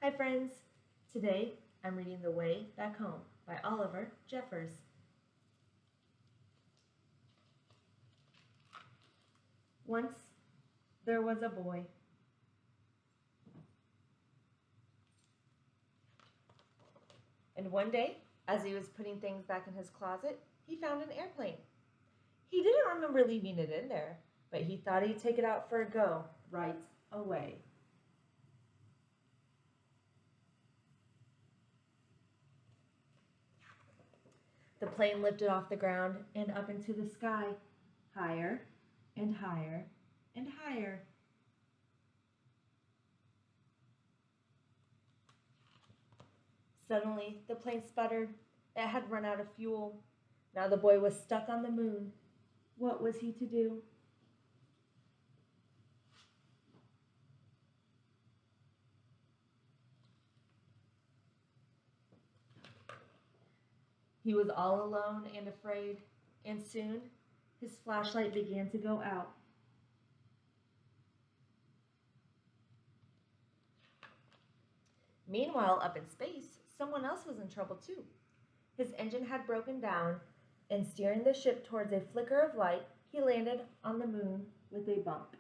Hi friends! Today I'm reading The Way Back Home by Oliver Jeffers. Once there was a boy. And one day, as he was putting things back in his closet, he found an airplane. He didn't remember leaving it in there, but he thought he'd take it out for a go right away. The plane lifted off the ground and up into the sky, higher and higher and higher. Suddenly, the plane sputtered. It had run out of fuel. Now the boy was stuck on the moon. What was he to do? He was all alone and afraid, and soon his flashlight began to go out. Meanwhile, up in space, someone else was in trouble too. His engine had broken down, and steering the ship towards a flicker of light, he landed on the moon with a bump.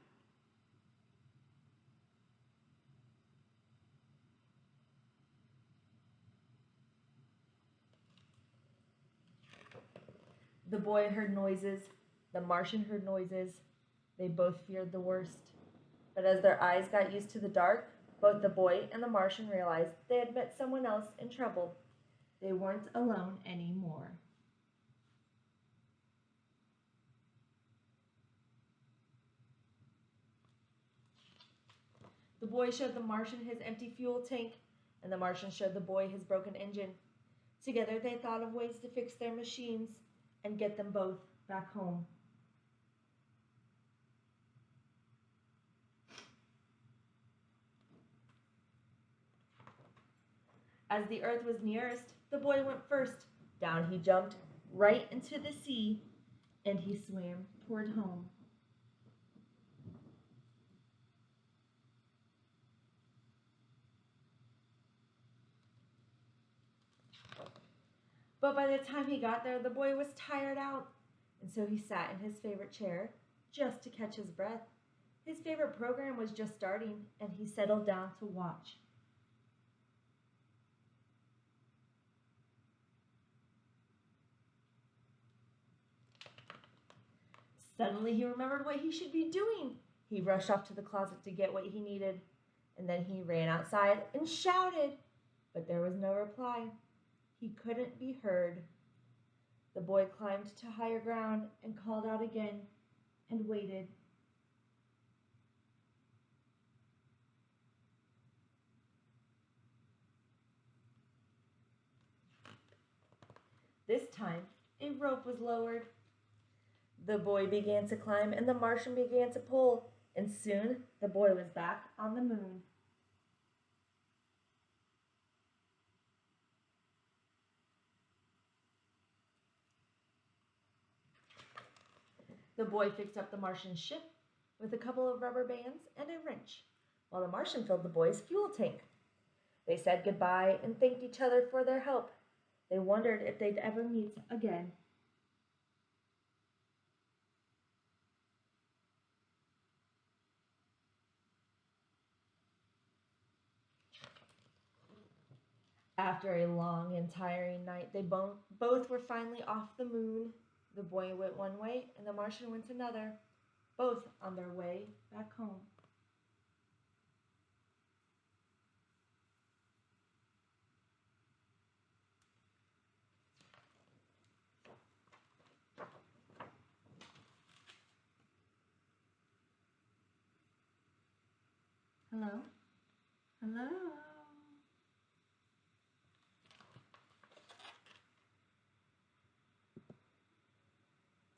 The boy heard noises. The Martian heard noises. They both feared the worst. But as their eyes got used to the dark, both the boy and the Martian realized they had met someone else in trouble. They weren't alone anymore. The boy showed the Martian his empty fuel tank, and the Martian showed the boy his broken engine. Together they thought of ways to fix their machines and get them both back home. As the earth was nearest, the boy went first. Down he jumped, right into the sea, and he swam toward home. But by the time he got there, the boy was tired out, and so he sat in his favorite chair just to catch his breath. His favorite program was just starting, and he settled down to watch. Suddenly he remembered what he should be doing. He rushed off to the closet to get what he needed, and then he ran outside and shouted, but there was no reply. He couldn't be heard. The boy climbed to higher ground and called out again and waited. This time, a rope was lowered. The boy began to climb and the Martian began to pull, and soon the boy was back on the moon. The boy fixed up the Martian ship with a couple of rubber bands and a wrench, while the Martian filled the boy's fuel tank. They said goodbye and thanked each other for their help. They wondered if they'd ever meet again. After a long and tiring night, they both were finally off the moon. The boy went one way and the Martian went another, both on their way back home. Hello? Hello?